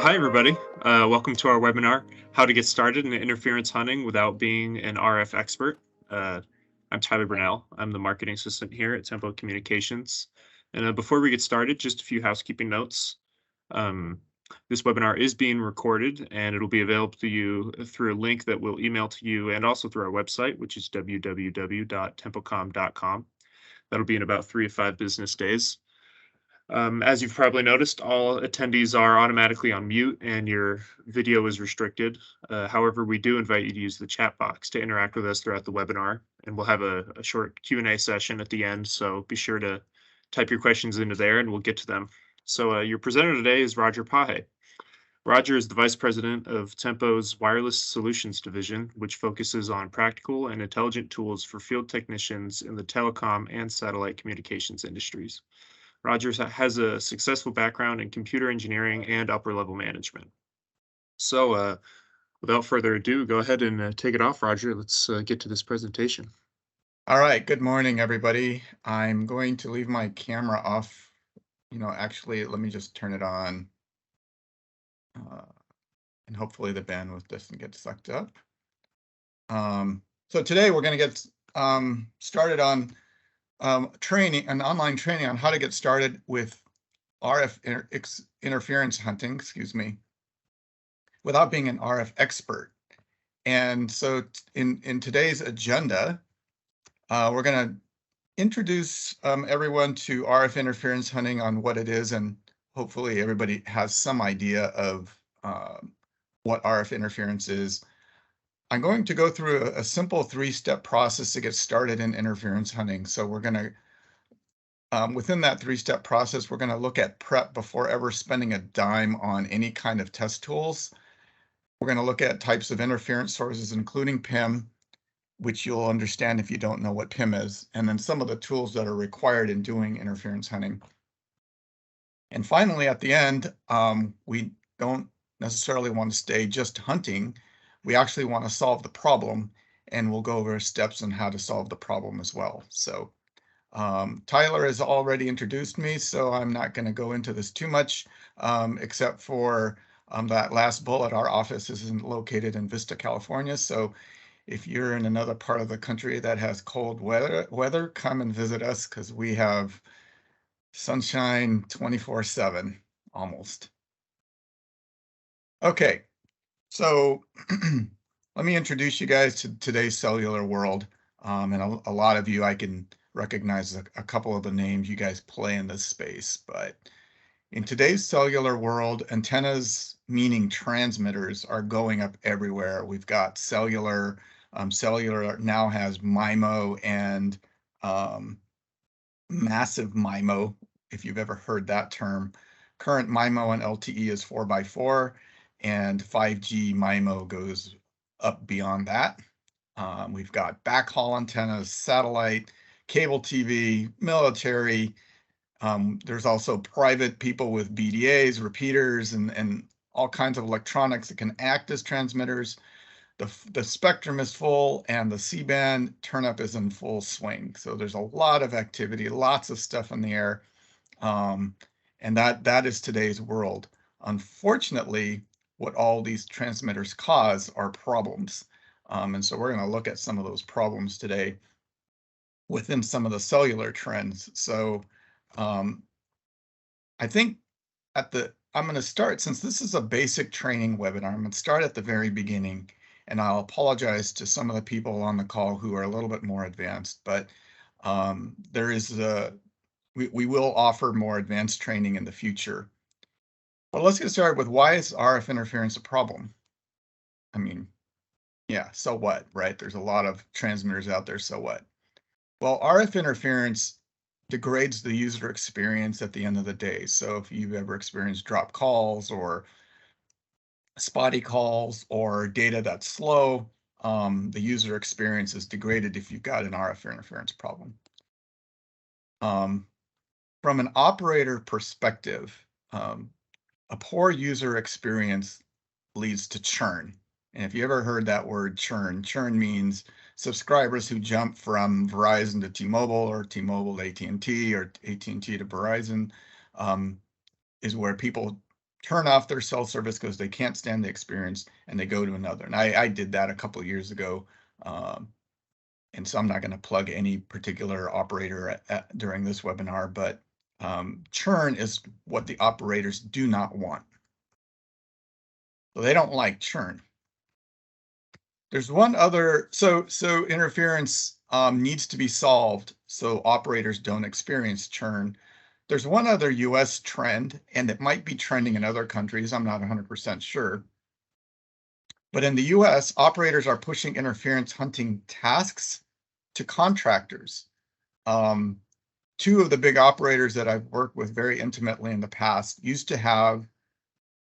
Hi, everybody. Welcome to our webinar, How to Get Started in Interference Hunting Without Being an RF Expert. I'm Tyler Brunell. I'm the marketing assistant here at Tempo Communications. And before we get started, just a few housekeeping notes. This webinar is being recorded, and it'll be available to you through a link that we'll email to you and also through our website, which is www.tempocom.com. That'll be in about 3 to 5 business days. As you've probably noticed, all attendees are automatically on mute and your video is restricted. However, we do invite you to use the chat box to interact with us throughout the webinar, and we'll have a short Q&A session at the end, so be sure to type your questions into there and we'll get to them. So your presenter today is Roger Pahe. Roger is the Vice President of Tempo's Wireless Solutions Division, which focuses on practical and intelligent tools for field technicians in the telecom and satellite communications industries. Roger has a successful background in computer engineering and upper-level management. So without further ado, go ahead and take it off, Roger. Let's get to this presentation. All right, good morning, everybody. I'm going to leave my camera off. Actually, let me just turn it on. And hopefully the bandwidth doesn't get sucked up. So today we're going to get started on an online training on how to get started with RF interference hunting, without being an RF expert. And so in today's agenda, we're going to introduce everyone to RF interference hunting on what it is, and hopefully everybody has some idea of what RF interference is. I'm going to go through a simple 3-step process to get started in interference hunting. So we're going to, within that 3-step process, we're going to look at prep before ever spending a dime on any kind of test tools. We're going to look at types of interference sources, including PIM, which you'll understand if you don't know what PIM is, and then some of the tools that are required in doing interference hunting. And finally, at the end, we don't necessarily want to stay just hunting. We actually want to solve the problem, and we'll go over steps on how to solve the problem as well. So Tyler has already introduced me, so I'm not going to go into this too much, except for that last bullet. Our office is located in Vista, California. So if you're in another part of the country that has cold weather, come and visit us, because we have sunshine 24/7, almost. Okay, so let me introduce you guys to today's cellular world. And a lot of you, I can recognize a couple of the names you guys play in this space. But in today's cellular world, antennas, meaning transmitters, are going up everywhere. We've got cellular. Cellular now has MIMO and massive MIMO, if you've ever heard that term. Current MIMO and LTE is 4x4, and 5G MIMO goes up beyond that. We've got backhaul antennas, satellite, cable TV, military. There's also private people with BDAs, repeaters, and all kinds of electronics that can act as transmitters. The spectrum is full, and the C-band turn-up is in full swing. So there's a lot of activity, lots of stuff in the air, and that is today's world. Unfortunately, what all these transmitters cause are problems. And so we're going to look at some of those problems today within some of the cellular trends. So I think I'm going to start, since this is a basic training webinar, I'm going to start at the very beginning. And I'll apologize to some of the people on the call who are a little bit more advanced, but we will offer more advanced training in the future. But let's get started with, why is RF interference a problem? I mean, yeah, so what, right? There's a lot of transmitters out there, so what? Well, RF interference degrades the user experience at the end of the day. So if you've ever experienced drop calls or spotty calls or data that's slow, the user experience is degraded if you've got an RF interference problem. From an operator perspective, a poor user experience leads to churn. And if you ever heard that word churn means subscribers who jump from Verizon to T-Mobile, or T-Mobile to AT&T, or AT&T to Verizon, is where people turn off their cell service because they can't stand the experience and they go to another. And I did that a couple of years ago. And so I'm not going to plug any particular operator during this webinar, but churn is what the operators do not want. So they don't like churn. There's one other, so interference needs to be solved so operators don't experience churn. There's one other US trend, and it might be trending in other countries, I'm not 100% sure. But in the US, operators are pushing interference hunting tasks to contractors. Two of the big operators that I've worked with very intimately in the past used to have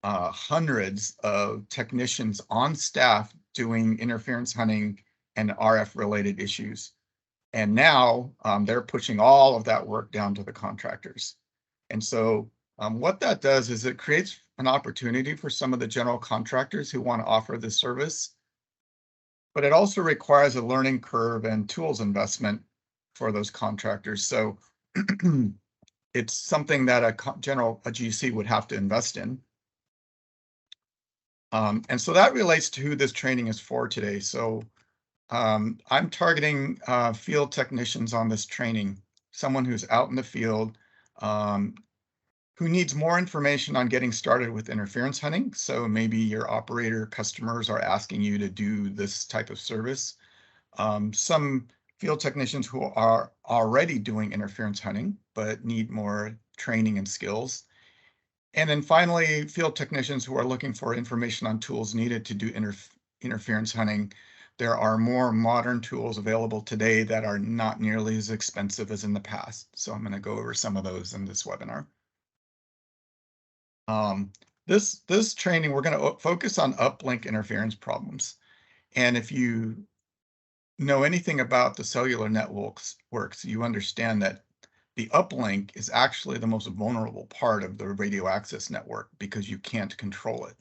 hundreds of technicians on staff doing interference hunting and RF related issues. And now they're pushing all of that work down to the contractors. And so what that does is it creates an opportunity for some of the general contractors who want to offer this service, but it also requires a learning curve and tools investment for those contractors. So it's something that a GC would have to invest in. And so that relates to who this training is for today. So I'm targeting field technicians on this training, someone who's out in the field, who needs more information on getting started with interference hunting. So maybe your operator customers are asking you to do this type of service. Some field technicians who are already doing interference hunting, but need more training and skills. And then finally, field technicians who are looking for information on tools needed to do interference hunting. There are more modern tools available today that are not nearly as expensive as in the past. So I'm going to go over some of those in this webinar. This training, we're going to focus on uplink interference problems. And if you know anything about the cellular networks, you understand that the uplink is actually the most vulnerable part of the radio access network because you can't control it.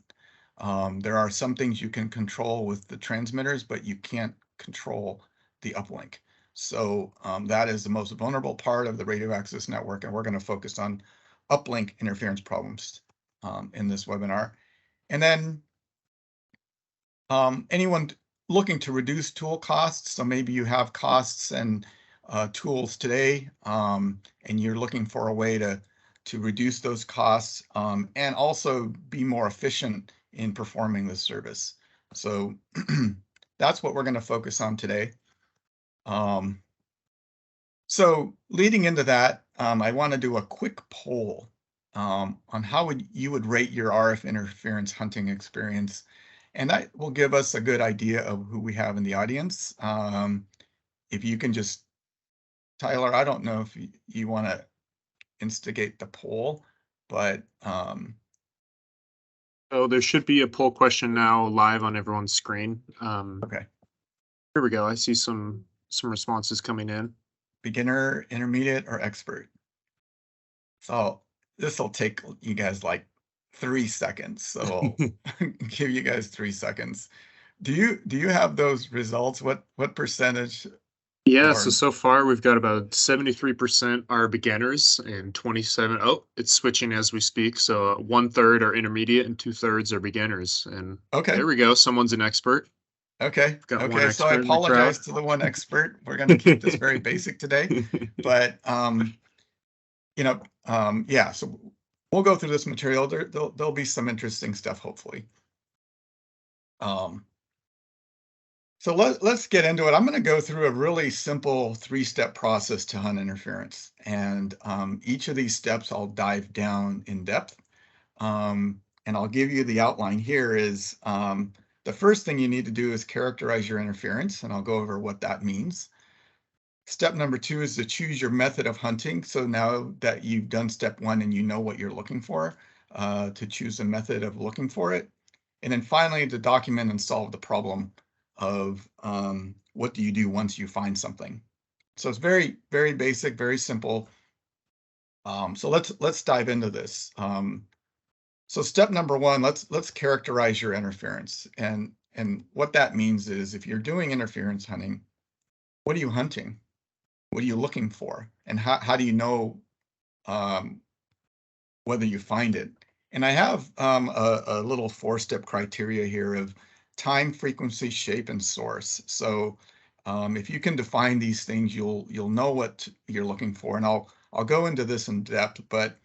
There are some things you can control with the transmitters, but you can't control the uplink. So that is the most vulnerable part of the radio access network, and we're going to focus on uplink interference problems in this webinar. And then anyone looking to reduce tool costs, so maybe you have costs and tools today, and you're looking for a way to reduce those costs and also be more efficient in performing this service. So that's what we're going to focus on today. So leading into that, I want to do a quick poll on how you would rate your RF interference hunting experience. And that will give us a good idea of who we have in the audience. If you can just, Tyler, I don't know if you want to instigate the poll, but Oh, there should be a poll question now live on everyone's screen. Okay. Here we go. I see some responses coming in. Beginner, intermediate, or expert? So this will take you guys like 3 seconds. So I'll give you guys 3 seconds. Do you have those results? What percentage? Yeah, so far we've got about 73% are beginners and 27. Oh, it's switching as we speak. So 1/3 are intermediate and 2/3 are beginners. And okay, there we go. Someone's an expert. Okay. Got one Okay. So I expert in the apologize crowd. to the one expert. We're going to keep this very basic today, but yeah. So we'll go through this material. There'll be some interesting stuff, hopefully. So let's get into it. I'm going to go through a really simple 3-step process to hunt interference, and each of these steps I'll dive down in depth, and I'll give you the outline here. Is the first thing you need to do is characterize your interference, and I'll go over what that means. Step number 2 is to choose your method of hunting. So now that you've done step 1 and you know what you're looking for, to choose a method of looking for it. And then finally, to document and solve the problem of what do you do once you find something. So it's very, very basic, very simple. So let's dive into this. So step number 1, let's characterize your interference. And what that means is if you're doing interference hunting, what are you hunting? What are you looking for? And how do you know whether you find it? And I have a little 4-step criteria here of time, frequency, shape, and source. So if you can define these things, you'll know what you're looking for. And I'll go into this in depth, but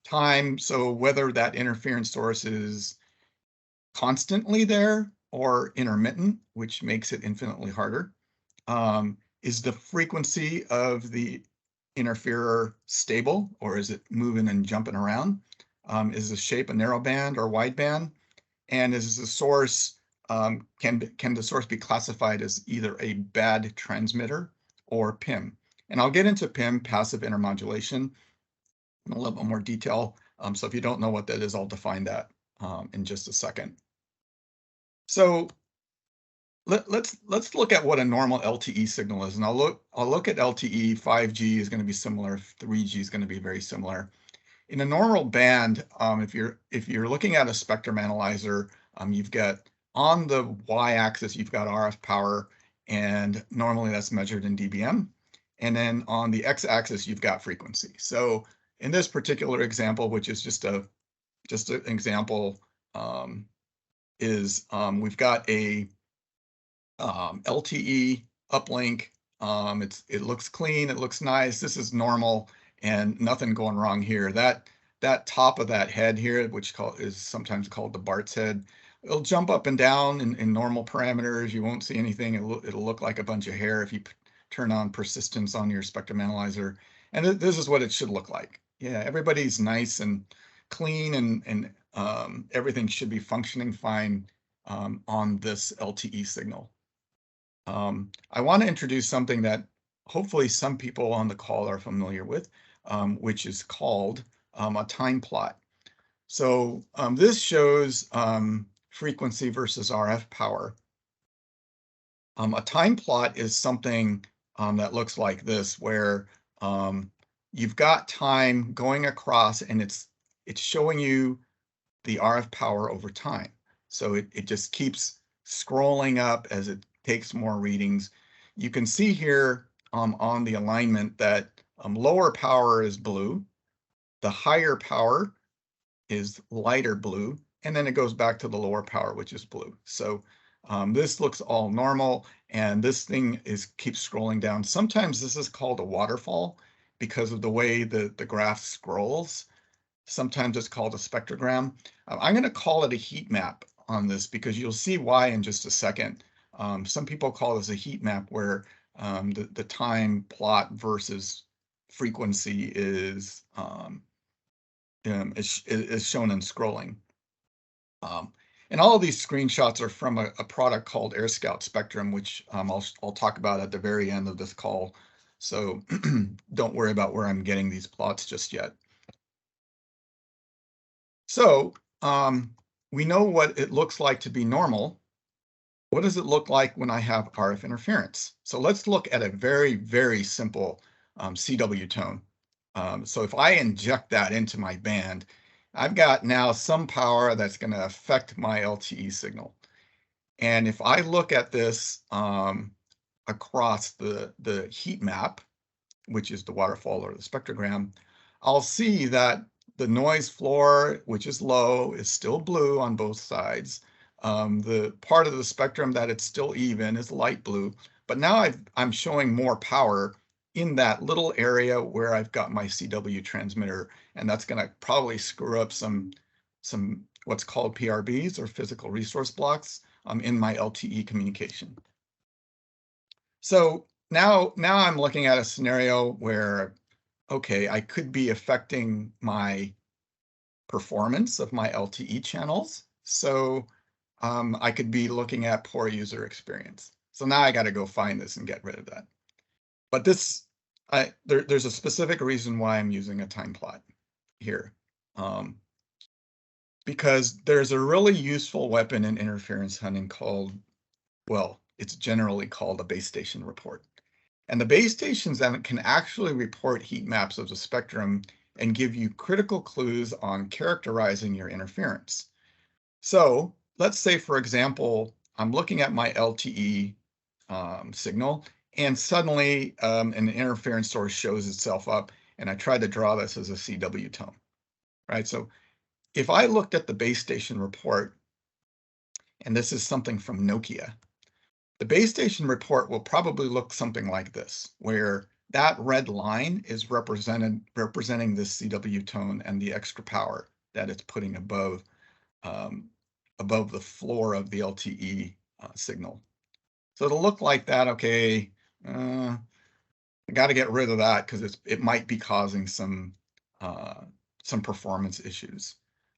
time, so whether that interference source is constantly there or intermittent, which makes it infinitely harder. Is the frequency of the interferer stable, or is it moving and jumping around? Is the shape a narrow band or wide band? And is the source, can the source be classified as either a bad transmitter or PIM? And I'll get into PIM, passive intermodulation, in a little bit more detail. So if you don't know what that is, I'll define that in just a second. So let's look at what a normal LTE signal is, and I'll look at LTE. 5G is going to be similar. 3G is going to be very similar. In a normal band, if you're looking at a spectrum analyzer, you've got on the y-axis you've got RF power, and normally that's measured in dBm, and then on the x-axis you've got frequency. So in this particular example, which is just an example, we've got a LTE uplink. It looks clean, it looks nice. This is normal and nothing going wrong here. That top of that head here, which is sometimes called the Bart's head, it'll jump up and down in normal parameters. You won't see anything. It'll look like a bunch of hair if you turn on persistence on your spectrum analyzer. And this is what it should look like. Yeah, everybody's nice and clean, and everything should be functioning fine on this LTE signal. I want to introduce something that hopefully some people on the call are familiar with, which is called a time plot. So this shows frequency versus RF power. A time plot is something that looks like this, where you've got time going across, and it's showing you the RF power over time. So it just keeps scrolling up as it takes more readings. You can see here on the alignment that lower power is blue, the higher power is lighter blue, and then it goes back to the lower power, which is blue. So this looks all normal, and this thing keeps scrolling down. Sometimes this is called a waterfall because of the way the graph scrolls. Sometimes it's called a spectrogram. I'm going to call it a heat map on this because you'll see why in just a second. Some people call this a heat map, where the time plot versus frequency is shown in scrolling. And all of these screenshots are from a product called AirScout Spectrum, which I'll talk about at the very end of this call. So don't worry about where I'm getting these plots just yet. So we know what it looks like to be normal. What does it look like when I have RF interference? So let's look at a very, very simple CW tone. So if I inject that into my band, I've got now some power that's going to affect my LTE signal. And if I look at this across the heat map, which is the waterfall or the spectrogram, I'll see that the noise floor, which is low, is still blue on both sides. The part of the spectrum that it's still even is light blue, but now I'm showing more power in that little area where I've got my CW transmitter, and that's going to probably screw up some what's called PRBs, or physical resource blocks, in my LTE communication. So now I'm looking at a scenario where, okay, I could be affecting my performance of my LTE channels. So I could be looking at poor user experience. So now I got to go find this and get rid of that. But there's a specific reason why I'm using a time plot here. Because there's a really useful weapon in interference hunting called, well, it's generally called a base station report. And the base stations then can actually report heat maps of the spectrum and give you critical clues on characterizing your interference. So let's say, for example, I'm looking at my LTE signal, and suddenly an interference source shows itself up, and I try to draw this as a CW tone, right? So if I looked at the base station report, and this is something from Nokia, the base station report will probably look something like this, where that red line is representing this CW tone and the extra power that it's putting above the floor of the LTE signal. So it'll look like that. Okay, I got to get rid of that because it might be causing some performance issues.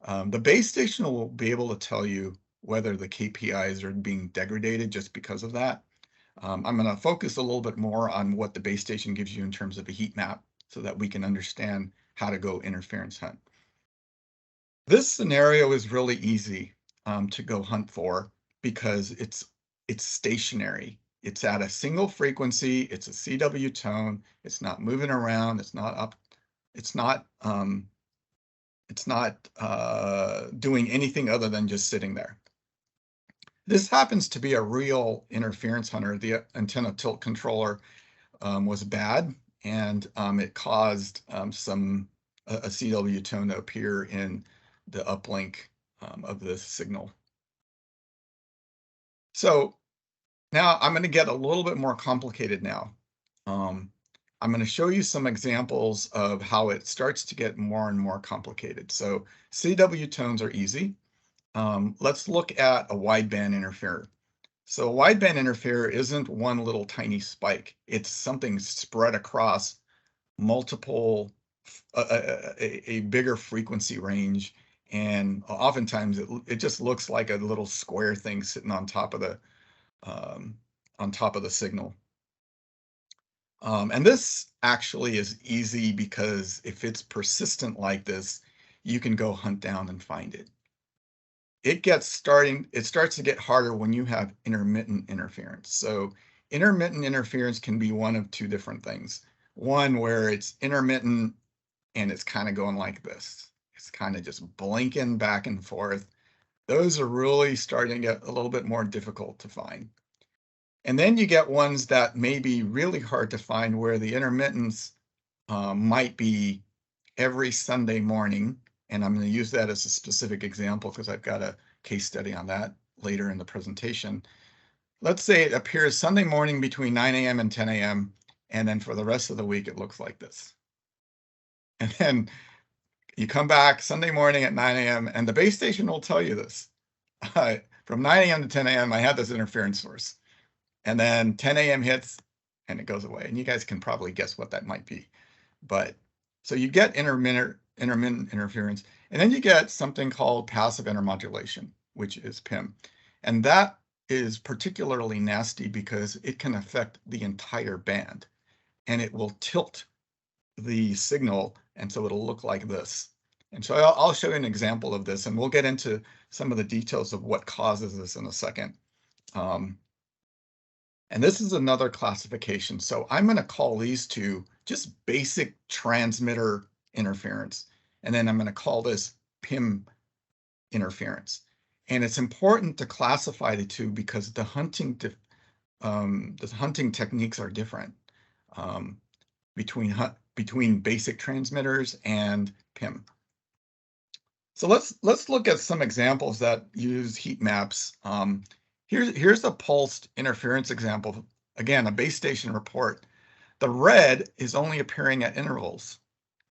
The base station will be able to tell you whether the KPIs are being degraded just because of that. I'm going to focus a little bit more on what the base station gives you in terms of a heat map so that we can understand how to go interference hunt. This scenario is really easy to go hunt for because it's stationary. It's at a single frequency. It's a CW tone. It's not moving around. It's not up. It's not doing anything other than just sitting there. This happens to be a real interference hunter. The antenna tilt controller was bad, and it caused a CW tone to appear in the uplink of this signal. So now I'm going to get a little bit more complicated now. I'm going to show you some examples of how it starts to get more and more complicated. So CW tones are easy. Let's look at a wideband interferer. So a wideband interferer isn't one little tiny spike. It's something spread across multiple, a bigger frequency range. And oftentimes it just looks like a little square thing sitting on top of the signal. And this actually is easy because if it's persistent like this, you can go hunt down and find it. It starts to get harder when you have intermittent interference. So intermittent interference can be one of two different things. One where it's intermittent and it's kind of going like this. It's kind of just blinking back and forth. Those are really starting to get a little bit more difficult to find. And then you get ones that may be really hard to find where the intermittence might be every Sunday morning. And I'm going to use that as a specific example because I've got a case study on that later in the presentation. Let's say it appears Sunday morning between 9 a.m. and 10 a.m. And then for the rest of the week, it looks like this. And then you come back Sunday morning at 9 a.m. and the base station will tell you this. From 9 a.m. to 10 a.m., I had this interference source. And then 10 a.m. hits and it goes away. And you guys can probably guess what that might be. But so you get intermittent interference. And then you get something called passive intermodulation, which is PIM. And that is particularly nasty because it can affect the entire band. And it will tilt the signal. And so it'll look like this. And so I'll show you an example of this. And we'll get into some of the details of what causes this in a second. And this is another classification. So I'm going to call these two just basic transmitter interference. And then I'm going to call this PIM interference. And it's important to classify the two because the hunting techniques are different between basic transmitters and PIM. So let's look at some examples that use heat maps. Here's a pulsed interference example. Again, a base station report. The red is only appearing at intervals.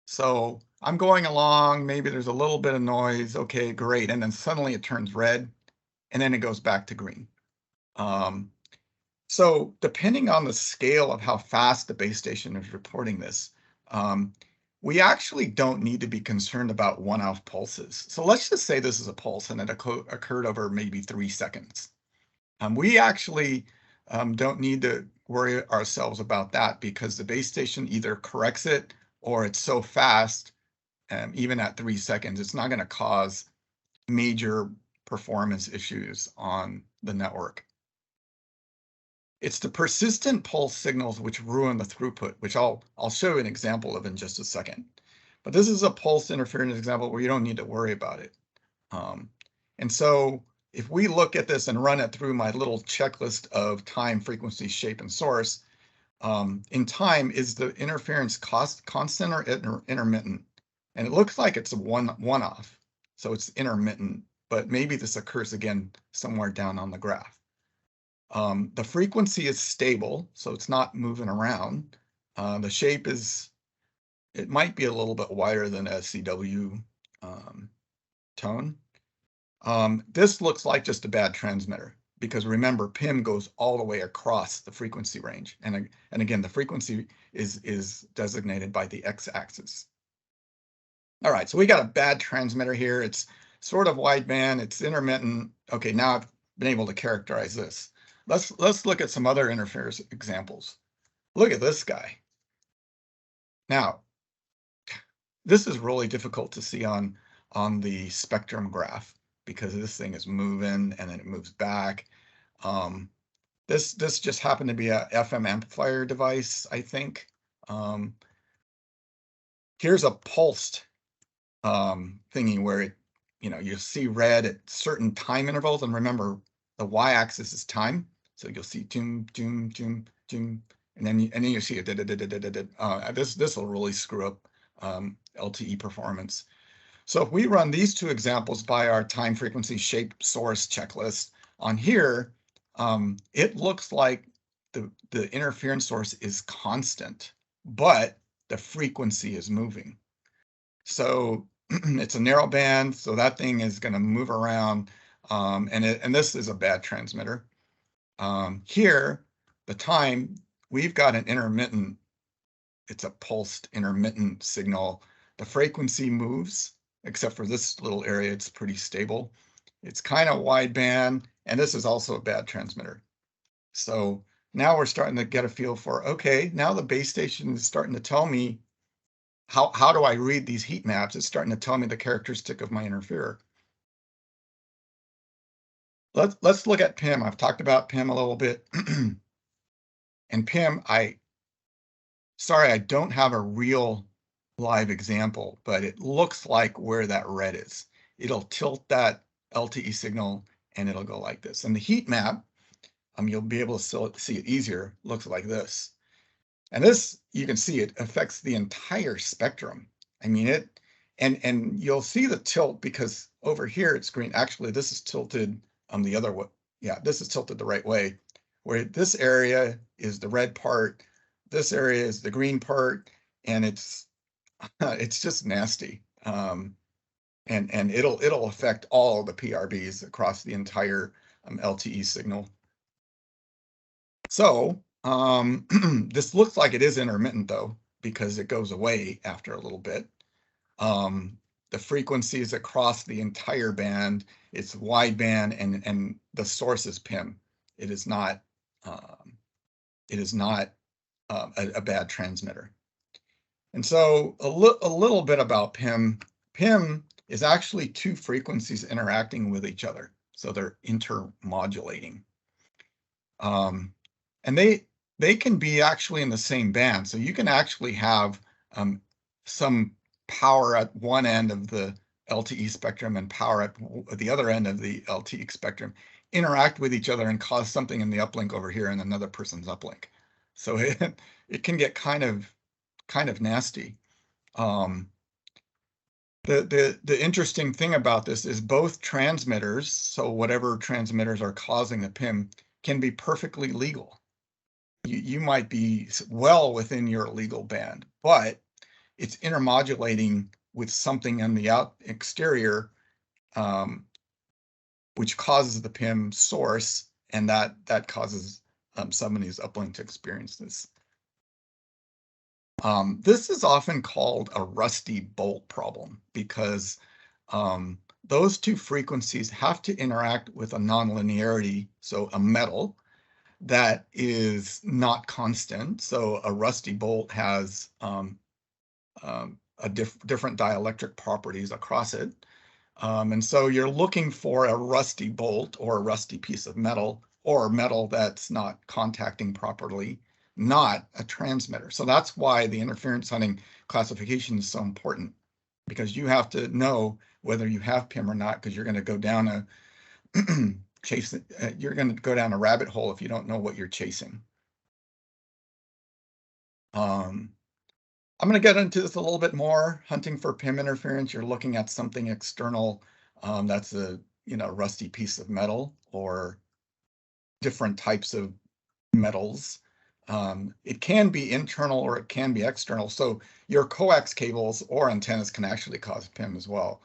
So I'm going along, maybe there's a little bit of noise. Okay, great. And then suddenly it turns red and then it goes back to green. So depending on the scale of how fast the base station is reporting this, we actually don't need to be concerned about one-off pulses. So let's just say this is a pulse and it occurred over maybe 3 seconds. We actually don't need to worry ourselves about that because the base station either corrects it or it's so fast, even at 3 seconds, it's not going to cause major performance issues on the network. It's the persistent pulse signals which ruin the throughput, which I'll show you an example of in just a second. But this is a pulse interference example where you don't need to worry about it. And so if we look at this and run it through my little checklist of time, frequency, shape, and source, in time, is the interference constant or intermittent? And it looks like it's a one-off. So it's intermittent, but maybe this occurs again somewhere down on the graph. The frequency is stable, so it's not moving around. The shape is, it might be a little bit wider than a CW tone. This looks like just a bad transmitter, because remember, PIM goes all the way across the frequency range. And again, the frequency is designated by the x-axis. All right, so we got a bad transmitter here. It's sort of wideband, it's intermittent. Okay, now I've been able to characterize this. Let's look at some other interference examples. Look at this guy. Now, this is really difficult to see on the spectrum graph, because this thing is moving and then it moves back. This just happened to be a FM amplifier device, I think. Here's a pulsed thingy where you see red at certain time intervals, and remember the y-axis is time, so you'll see doom, doom, doom, doom, and then you see it. This will really screw up LTE performance. So if we run these two examples by our time, frequency, shape, source checklist on here, it looks like the interference source is constant, but the frequency is moving. So it's a narrow band, so that thing is going to move around, and this is a bad transmitter. Here, the time, we've got an intermittent, it's a pulsed intermittent signal. The frequency moves, except for this little area, it's pretty stable. It's kind of wideband, and this is also a bad transmitter. So now we're starting to get a feel for, okay, now the base station is starting to tell me, how do I read these heat maps? It's starting to tell me the characteristic of my interferer. Let's look at PIM. I've talked about PIM a little bit. And PIM, sorry, I don't have a real live example, but it looks like where that red is. It'll tilt that LTE signal and it'll go like this. And the heat map, you'll be able to see it easier, looks like this. And this, you can see it affects the entire spectrum. I mean, and you'll see the tilt, because over here it's green. Actually, this is tilted the other way. Yeah, this is tilted the right way, where this area is the red part, this area is the green part, and it's just nasty. And it'll affect all the PRBs across the entire LTE signal. So this looks like it is intermittent, though, because it goes away after a little bit. The frequency is across the entire band. It's wideband, and the source is PIM. It is not a bad transmitter. And so a little bit about PIM. PIM is actually two frequencies interacting with each other, so they're intermodulating. And they can be actually in the same band, so you can actually have some power at one end of the LTE spectrum and power at the other end of the LTE spectrum interact with each other and cause something in the uplink over here in another person's uplink. So it can get kind of nasty. The interesting thing about this is both transmitters, so whatever transmitters are causing the PIM, can be perfectly legal. You might be well within your legal band, but it's intermodulating with something on the exterior, which causes the PIM source, and that causes somebody's uplink to experience this. This is often called a rusty bolt problem, because those two frequencies have to interact with a nonlinearity, so a metal that is not constant. So a rusty bolt has different dielectric properties across it. And so you're looking for a rusty bolt or a rusty piece of metal, or metal that's not contacting properly, not a transmitter. So that's why the interference hunting classification is so important, because you have to know whether you have PIM or not, because you're going to go down a you're going to go down a rabbit hole if you don't know what you're chasing. I'm going to get into this a little bit more. Hunting for PIM interference, you're looking at something external. That's a rusty piece of metal or different types of metals. It can be internal or it can be external. So your coax cables or antennas can actually cause PIM as well.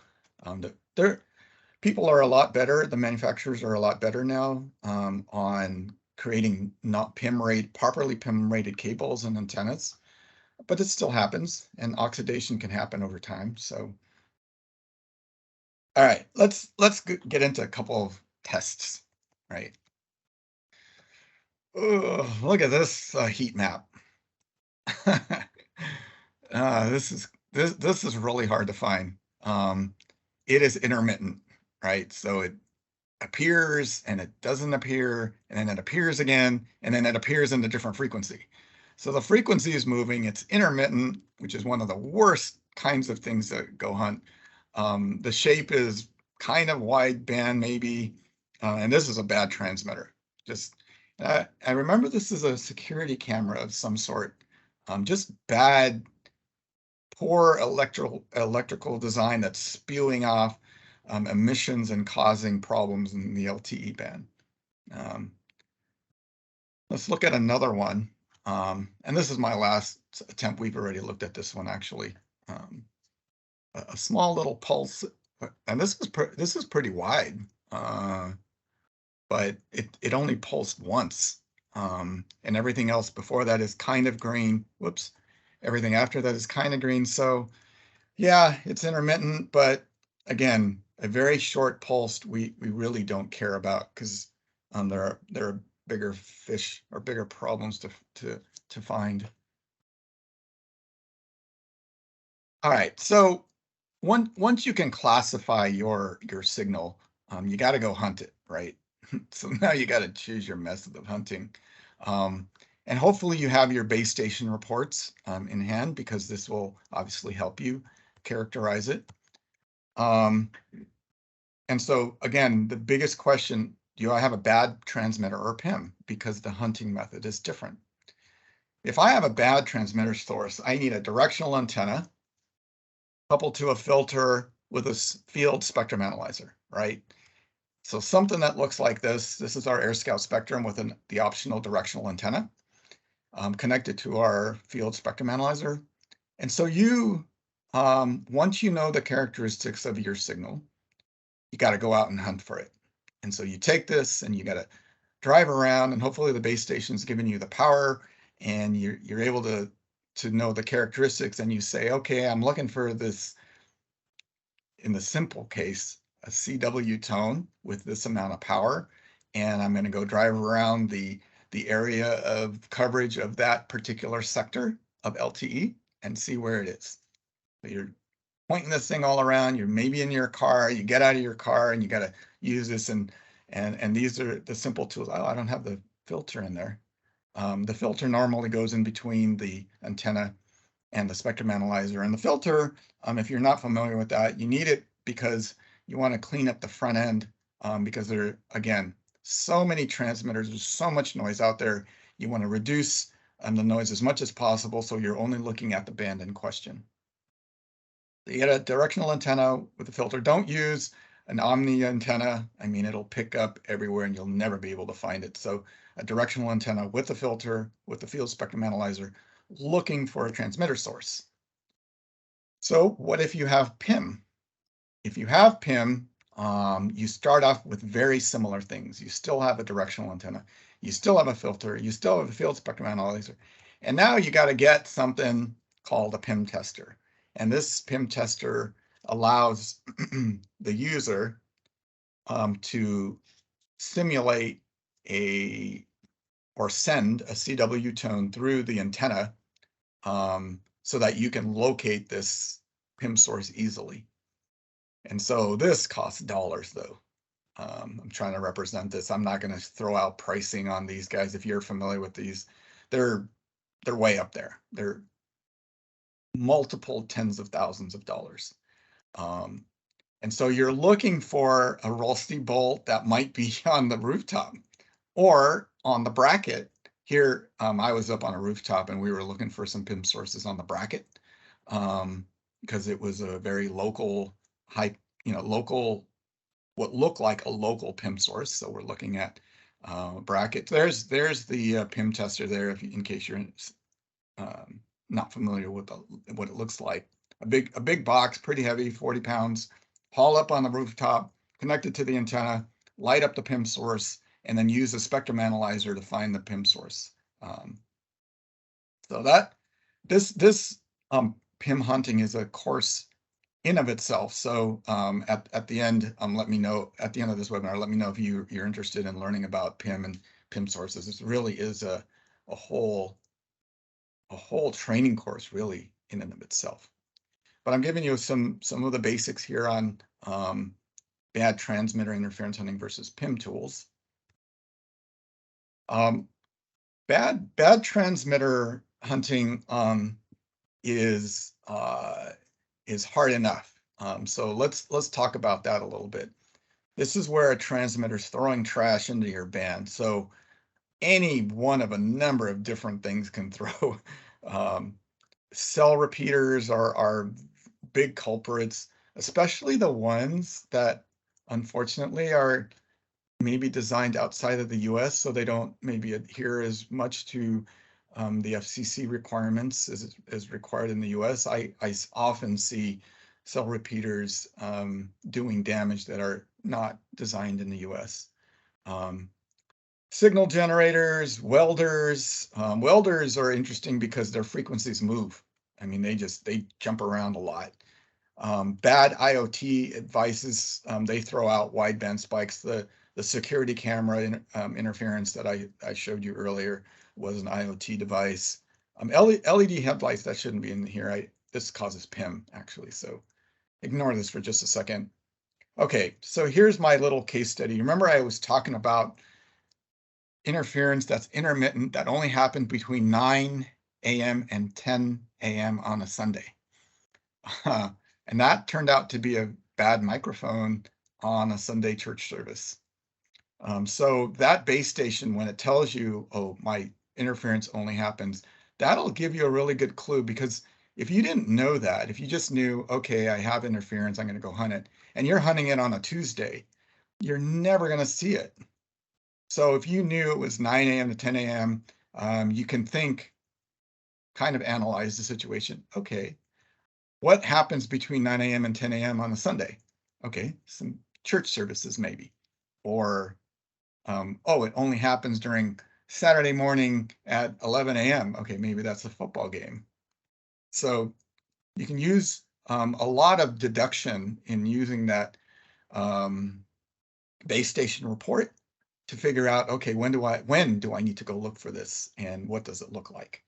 People are a lot better. The manufacturers are a lot better now on creating not properly PIM rated cables and antennas, but it still happens, and oxidation can happen over time. So, all right, let's get into a couple of tests, right? Oh, look at this heat map. This is really hard to find. It is intermittent, right? So it appears and it doesn't appear, and then it appears again, and then it appears in a different frequency. So the frequency is moving. It's intermittent, which is one of the worst kinds of things to go hunt. The shape is kind of wide band, maybe, and this is a bad transmitter. I remember this is a security camera of some sort. Just bad, poor electrical design that's spewing off emissions and causing problems in the LTE band. Let's look at another one. And this is my last attempt. We've already looked at this one, actually. A small little pulse, and this is pretty wide, but it only pulsed once, and everything else before that is kind of green. Whoops, everything after that is kind of green. So yeah, it's intermittent, but again, a very short pulse we really don't care about, because there are bigger fish or bigger problems to find. All right, so once you can classify your signal, you got to go hunt it, right? So now you got to choose your method of hunting, and hopefully you have your base station reports in hand, because this will obviously help you characterize it. And so again, the biggest question, do I have a bad transmitter or PIM? Because the hunting method is different. If I have a bad transmitter source, I need a directional antenna coupled to a filter with a field spectrum analyzer, right? So something that looks like this. This is our AirScout Spectrum with the optional directional antenna connected to our field spectrum analyzer. And so once you know the characteristics of your signal, you got to go out and hunt for it. And so you take this and you got to drive around, and hopefully the base station's giving you the power, and you're able to know the characteristics, and you say, okay, I'm looking for this, in the simple case, a CW tone with this amount of power, and I'm going to go drive around the area of coverage of that particular sector of LTE and see where it is. So you're pointing this thing all around. You're maybe in your car. You get out of your car and you got to use this, and these are the simple tools. Oh, I don't have the filter in there. The filter normally goes in between the antenna and the spectrum analyzer. And the filter, if you're not familiar with that, you need it because you want to clean up the front end, because there are, again, so many transmitters. There's so much noise out there. You want to reduce the noise as much as possible, so you're only looking at the band in question. You get a directional antenna with a filter. Don't use an omni antenna. I mean, it'll pick up everywhere and you'll never be able to find it. So a directional antenna with a filter, with the field spectrum analyzer, looking for a transmitter source. So what if you have PIM? If you have PIM, you start off with very similar things. You still have a directional antenna. You still have a filter. You still have a field spectrum analyzer. And now you got to get something called a PIM tester. And this PIM tester allows the user to simulate or send a CW tone through the antenna so that you can locate this PIM source easily. And so this costs dollars, though. I'm trying to represent this. I'm not going to throw out pricing on these guys. If you're familiar with these, they're way up there. They're multiple tens of thousands of dollars. And so you're looking for a rusty bolt that might be on the rooftop or on the bracket. Here, I was up on a rooftop and we were looking for some PIM sources on the bracket. because it was a very local, local, what looked like a local PIM source. So we're looking at brackets. There's the PIM tester there, in case you're not familiar with what it looks like. A big box, pretty heavy, 40 pounds, haul up on the rooftop, connected to the antenna, light up the PIM source, and then use a spectrum analyzer to find the PIM source. So this PIM hunting is a course in of itself. So at the end, let me know at the end of this webinar. Let me know if you're interested in learning about PIM and PIM sources. This really is a whole training course, really, in and of itself. But I'm giving you some of the basics here on bad transmitter interference hunting versus PIM tools. Bad transmitter hunting is hard enough. So let's talk about that a little bit. This is where a transmitter's throwing trash into your band. So any one of a number of different things can throw. Cell repeaters are big culprits, especially the ones that unfortunately are maybe designed outside of the US, so they don't maybe adhere as much to the FCC requirements as required in the US. I often see cell repeaters doing damage that are not designed in the US. Signal generators, welders. Welders are interesting because their frequencies move. I mean, they jump around a lot. Bad IoT devices, they throw out wideband spikes. The security camera interference that I showed you earlier was an IoT device. LED headlights, that shouldn't be in here. This causes PIM, actually, so ignore this for just a second. Okay, so here's my little case study. Remember I was talking about interference that's intermittent, that only happened between 9 a.m. and 10 a.m. on a Sunday. And that turned out to be a bad microphone on a Sunday church service. So that base station, when it tells you, oh, my interference only happens, that'll give you a really good clue, because if you didn't know that, if you just knew, okay, I have interference, I'm going to go hunt it, and you're hunting it on a Tuesday, you're never going to see it. So if you knew it was 9 a.m. to 10 a.m., you can kind of analyze the situation. Okay, what happens between 9 a.m. and 10 a.m. on a Sunday? Okay, some church services maybe. Or, oh, it only happens during Saturday morning at 11 a.m. Okay, maybe that's a football game. So you can use a lot of deduction in using that base station report to figure out, okay, when do I need to go look for this, and what does it look like?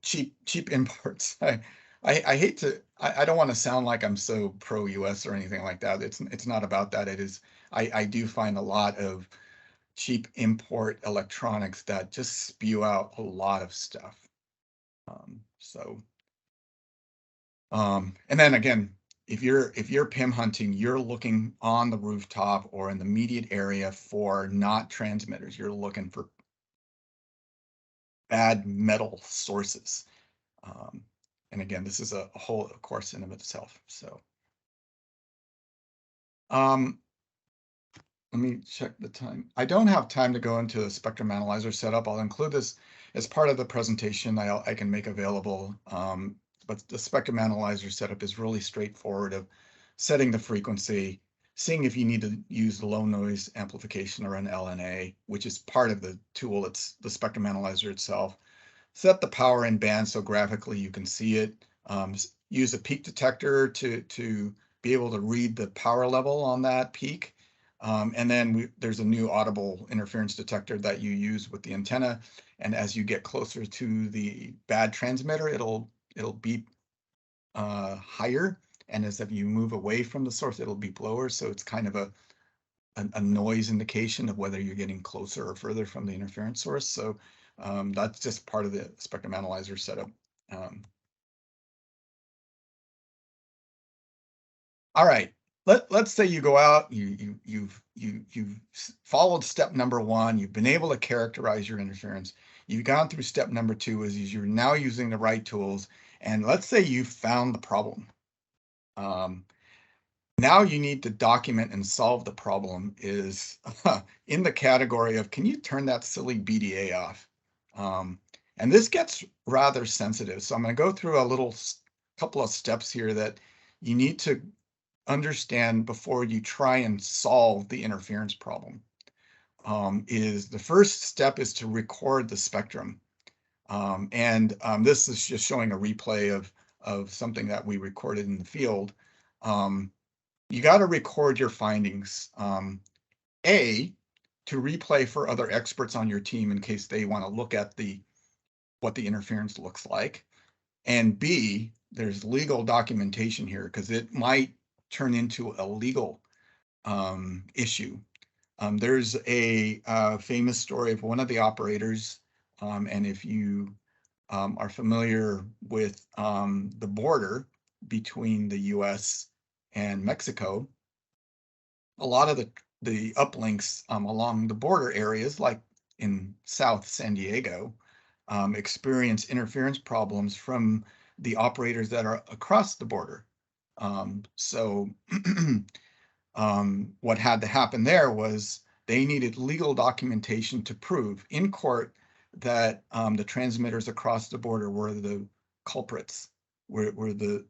Cheap imports. I hate to. I don't want to sound like I'm so pro US or anything like that. It's not about that. It is. I do find a lot of cheap import electronics that just spew out a lot of stuff. And then again, if you're PIM hunting, you're looking on the rooftop or in the immediate area for not transmitters. You're looking for bad metal sources. And again, this is a whole course in of itself. So let me check the time. I don't have time to go into the spectrum analyzer setup. I'll include this as part of the presentation I can make available. But the spectrum analyzer setup is really straightforward, of setting the frequency, seeing if you need to use low noise amplification or an LNA, which is part of the tool. It's the spectrum analyzer itself. Set the power in band so graphically you can see it. Use a peak detector to be able to read the power level on that peak. And then there's a new audible interference detector that you use with the antenna. And as you get closer to the bad transmitter, it'll beep higher, and as if you move away from the source, it'll beep lower. So it's kind of a noise indication of whether you're getting closer or further from the interference source. So that's just part of the spectrum analyzer setup. All right, let's say you go out, you've followed step number 1, you've been able to characterize your interference. You've gone through step number 2, is you're now using the right tools, And let's say you found the problem. Now you need to document and solve the problem is in the category of, can you turn that silly BDA off? And this gets rather sensitive. So I'm going to go through a couple of steps here that you need to understand before you try and solve the interference problem. The first step is to record the spectrum. This is just showing a replay of something that we recorded in the field. You got to record your findings. To replay for other experts on your team in case they want to look at what the interference looks like. And B, there's legal documentation here because it might turn into a legal issue. There's a famous story of one of the operators, and if you are familiar with the border between the US and Mexico, a lot of the uplinks along the border areas, like in South San Diego, experience interference problems from the operators that are across the border. What had to happen there was they needed legal documentation to prove in court that the transmitters across the border were the culprits, were the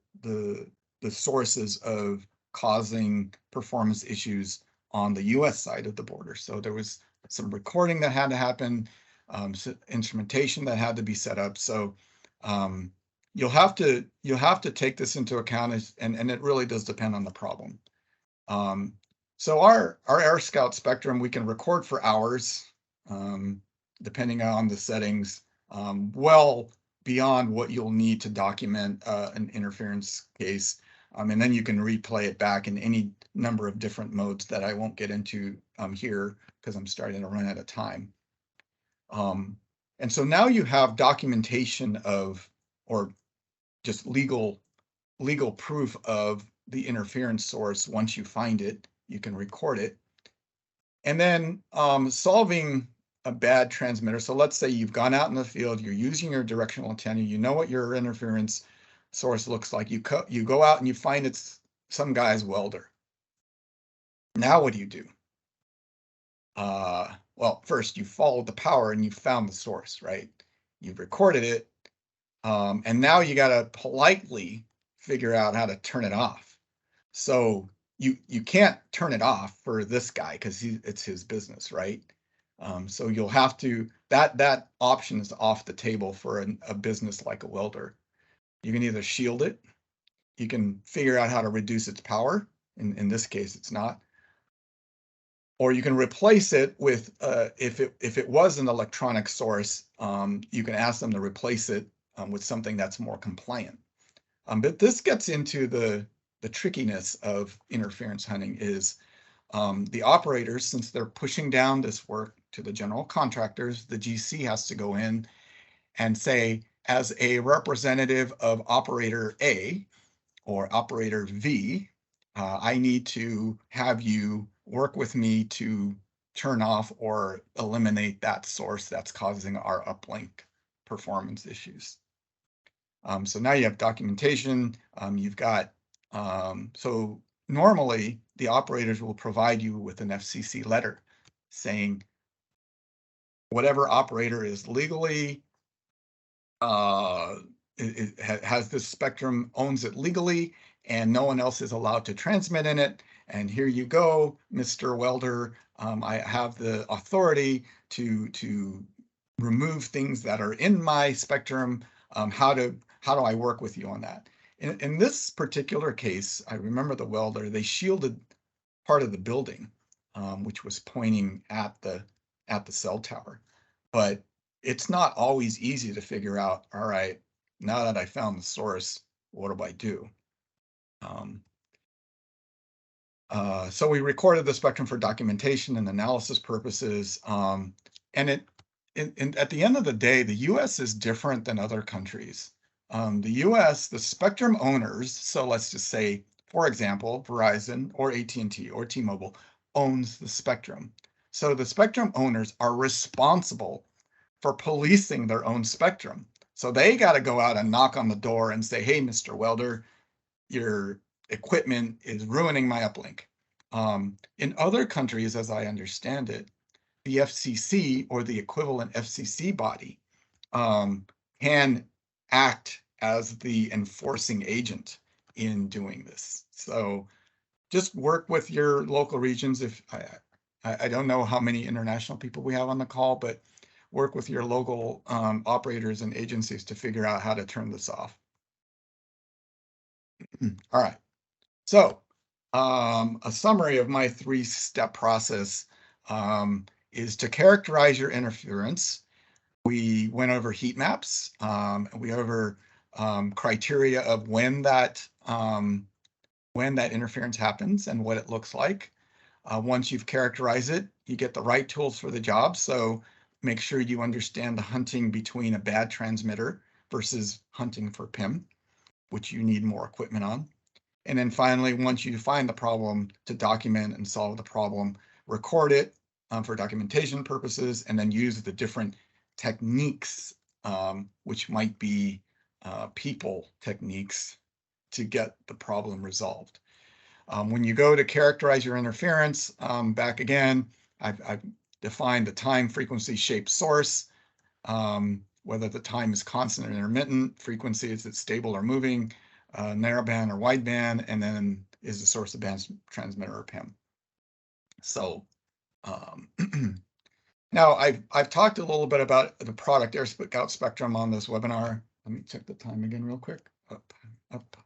sources of causing performance issues on the US side of the border. So there was some recording that had to happen, instrumentation that had to be set up. So you'll have to take this into account, and it really does depend on the problem. So our Air Scout spectrum, we can record for hours, depending on the settings, well beyond what you'll need to document an interference case. And then you can replay it back in any number of different modes that I won't get into here because I'm starting to run out of time. And so now you have documentation of, or just legal proof of the interference source. Once you find it, you can record it. And then solving a bad transmitter. So let's say you've gone out in the field, you're using your directional antenna, you know what your interference source looks like. You go out and you find it's some guy's welder. Now what do? Well, first you followed the power and you found the source, right? You've recorded it, and now you got to politely figure out how to turn it off. So you can't turn it off for this guy because it's his business, right? So you'll have to, that option is off the table for a business like a welder. You can either shield it, you can figure out how to reduce its power. In this case, it's not. Or you can replace it with, if it was an electronic source, you can ask them to replace it with something that's more compliant. But this gets into the trickiness of interference hunting is the operators, since they're pushing down this work to the general contractors, the GC has to go in and say, as a representative of operator A or operator V, I need to have you work with me to turn off or eliminate that source that's causing our uplink performance issues. So now you have documentation, you've got, so normally the operators will provide you with an FCC letter saying whatever operator is legally, it has this spectrum, owns it legally, and no one else is allowed to transmit in it. And here you go, Mr. Welder, I have the authority to remove things that are in my spectrum. How do I work with you on that? In this particular case, I remember the welder, they shielded part of the building, which was pointing at the cell tower. But it's not always easy to figure out, all right, now that I found the source, what do I do? So we recorded the spectrum for documentation and analysis purposes. And at the end of the day, the US is different than other countries. The US, the spectrum owners, so let's just say, for example, Verizon or AT&T or T-Mobile owns the spectrum. So the spectrum owners are responsible for policing their own spectrum. So they got to go out and knock on the door and say, hey, Mr. Welder, your equipment is ruining my uplink. In other countries, as I understand it, the FCC or the equivalent FCC body can act as the enforcing agent in doing this. So just work with your local regions. If I don't know how many international people we have on the call, but work with your local operators and agencies to figure out how to turn this off. All right. So a summary of my 3-step process is to characterize your interference. We went over heat maps. We over criteria of when that interference happens and what it looks like. Once you've characterized it, you get the right tools for the job. So make sure you understand the hunting between a bad transmitter versus hunting for PIM, which you need more equipment on. And then finally, once you find the problem, to document and solve the problem, record it for documentation purposes, and then use the different techniques, which might be people techniques, to get the problem resolved. When you go to characterize your interference, back again, I've defined the time, frequency, shape, source, whether the time is constant or intermittent, frequency, is it stable or moving, narrowband or wideband, and then is the source of band transmitter or PIM. So now I've talked a little bit about the product AirScout Spectrum on this webinar. Let me check the time again real quick. Up.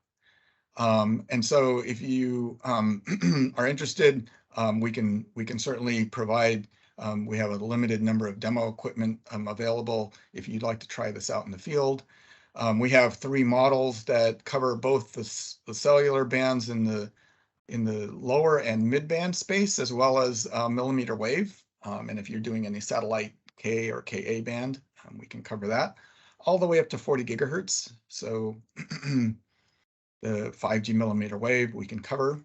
And so if you are interested, we can certainly provide, we have a limited number of demo equipment available if you'd like to try this out in the field. We have 3 models that cover both the cellular bands in the lower and mid-band space, as well as millimeter wave. And if you're doing any satellite K or KA band, we can cover that all the way up to 40 gigahertz. So the 5G millimeter wave we can cover.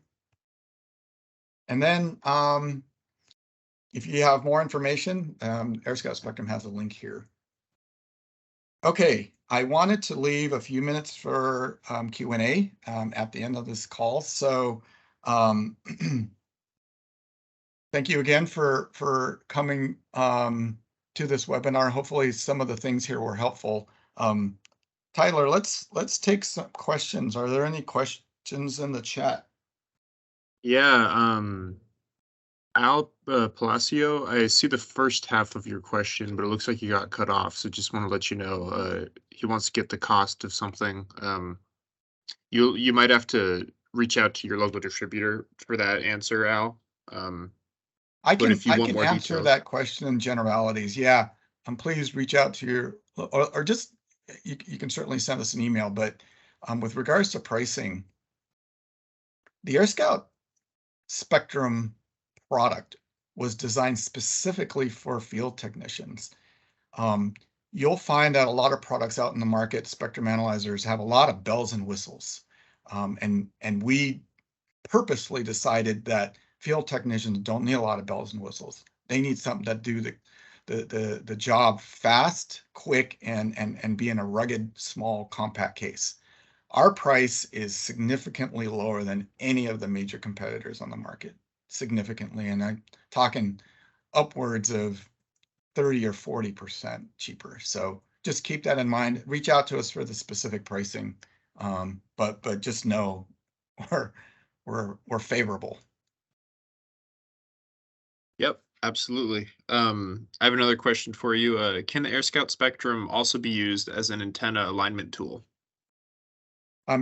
And then if you have more information, AirScout Spectrum has a link here. Okay, I wanted to leave a few minutes for Q&A at the end of this call. So thank you again for coming to this webinar. Hopefully some of the things here were helpful. Tyler, let's take some questions. Are there any questions in the chat? Yeah, Al Palacio, I see the first half of your question, but it looks like you got cut off. So just want to let you know, he wants to get the cost of something. You might have to reach out to your local distributor for that answer, Al. I can more answer details. that question in generalities. Yeah, please reach out to your, or just, you can certainly send us an email, but with regards to pricing, the AirScout Spectrum product was designed specifically for field technicians. You'll find that a lot of products out in the market, spectrum analyzers, have a lot of bells and whistles. And we purposely decided that field technicians don't need a lot of bells and whistles. They need something that do the job fast, quick, and be in a rugged, small, compact case. Our price is significantly lower than any of the major competitors on the market, significantly, and I'm talking upwards of 30 or 40% cheaper. So just keep that in mind. Reach out to us for the specific pricing, but just know we're favorable. Yep, absolutely. I have another question for you. Can the AirScout Spectrum also be used as an antenna alignment tool?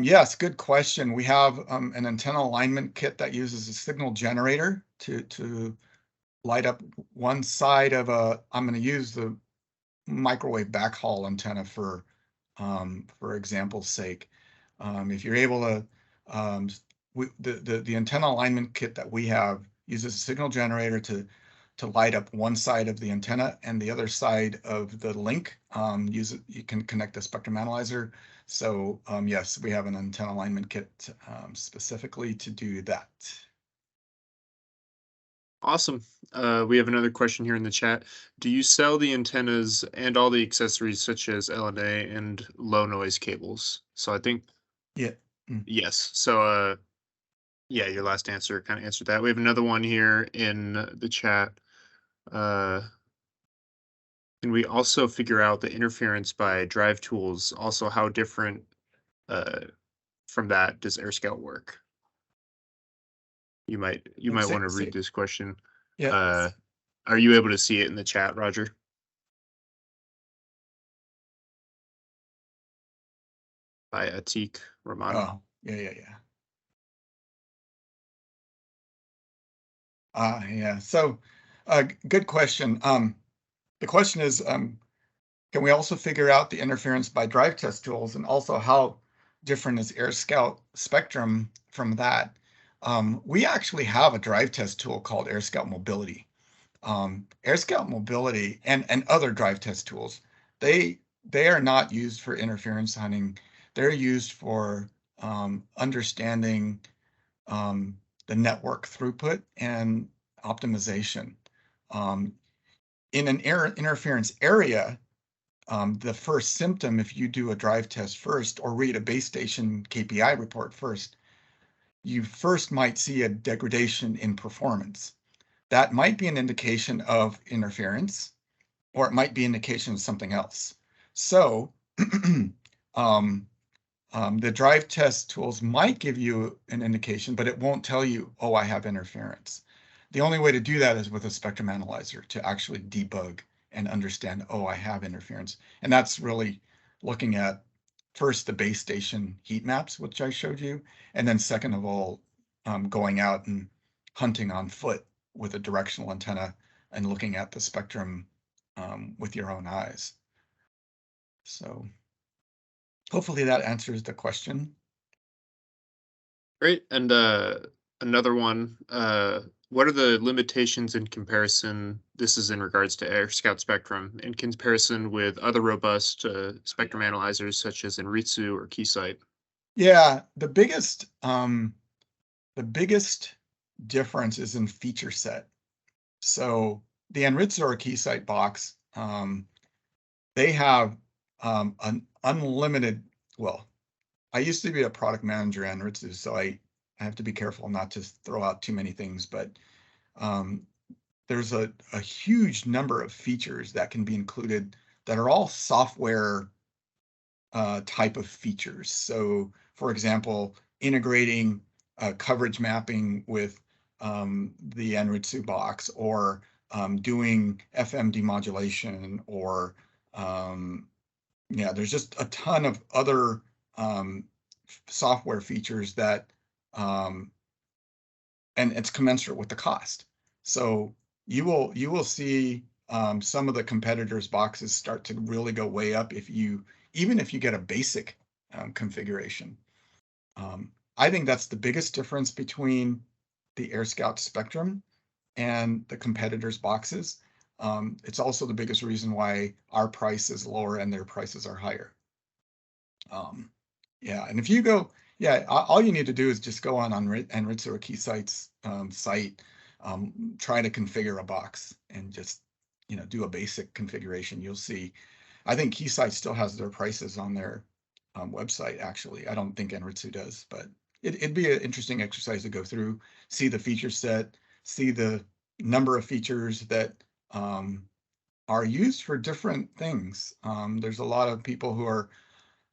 Yes, good question. We have an antenna alignment kit that uses a signal generator to light up one side of I'm going to use the microwave backhaul antenna for example's sake. If you're able to, the antenna alignment kit that we have uses a signal generator to light up one side of the antenna, and the other side of the link, you can connect a spectrum analyzer. So yes, we have an antenna alignment kit specifically to do that. Awesome. We have another question here in the chat. Do you sell the antennas and all the accessories such as LNA and low noise cables? So I think Yeah. yes. So yeah, your last answer kind of answered that. We have another one here in the chat. Uh, can we also figure out the interference by drive tools? Also, how different uh, from that does AirScout work? You might Say, want to say, read this question. yeah. Uh, are you able to see it in the chat, Roger? By Atik Rahman. Oh, yeah. Yeah. So, good question. The question is, can we also figure out the interference by drive test tools, and also how different is AirScout Spectrum from that? We actually have a drive test tool called AirScout Mobility. AirScout Mobility and other drive test tools, they are not used for interference hunting. They're used for understanding the network throughput and optimization. In an interference area, the first symptom, if you do a drive test first or read a base station KPI report first, you first might see a degradation in performance. That might be an indication of interference, or it might be an indication of something else. So the drive test tools might give you an indication, but it won't tell you, oh, I have interference. The only way to do that is with a spectrum analyzer to actually debug and understand, oh, I have interference. And that's really looking at first the base station heat maps, which I showed you, and then second of all, going out and hunting on foot with a directional antenna and looking at the spectrum with your own eyes. So hopefully that answers the question. Great. And another one. What are the limitations in comparison? This is in regards to AirScout Spectrum in comparison with other robust spectrum analyzers such as Inritsu or Keysight. Yeah, the biggest difference is in feature set. So the Anritsu or Keysight box, they have an unlimited, well, I used to be a product manager at Anritsu, so I have to be careful not to throw out too many things, but there's a huge number of features that can be included that are all software type of features. So for example, integrating coverage mapping with the Anritsu box, or doing FM demodulation, or yeah, there's just a ton of other software features that and it's commensurate with the cost. So you will see some of the competitors' boxes start to really go way up even if you get a basic configuration. I think that's the biggest difference between the AirScout Spectrum and the competitors' boxes. It's also the biggest reason why our price is lower and their prices are higher. Yeah, and if you go, yeah, all you need to do is just go on Anritsu or Keysight's site, try to configure a box, and just do a basic configuration. You'll see. I think Keysight still has their prices on their website. Actually, I don't think Anritsu does, but it'd be an interesting exercise to go through, see the feature set, see the number of features that are used for different things. There's a lot of people who are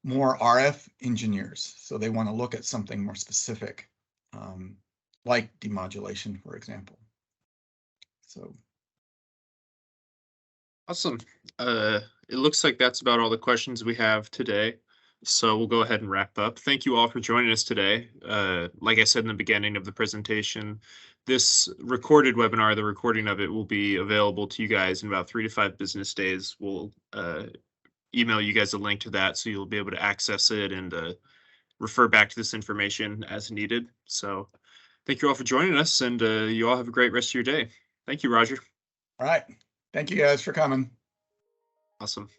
more RF engineers, so they want to look at something more specific, like demodulation, for example. So Awesome. It looks like that's about all the questions we have today. So we'll go ahead and wrap up. Thank you all for joining us today. Like I said in the beginning of the presentation, this recorded webinar, the recording of it will be available to you guys in about 3 to 5 business days. We'll email you guys a link to that so you'll be able to access it and refer back to this information as needed. So thank you all for joining us, and you all have a great rest of your day. Thank you, Roger. all right, thank you guys for coming. Awesome.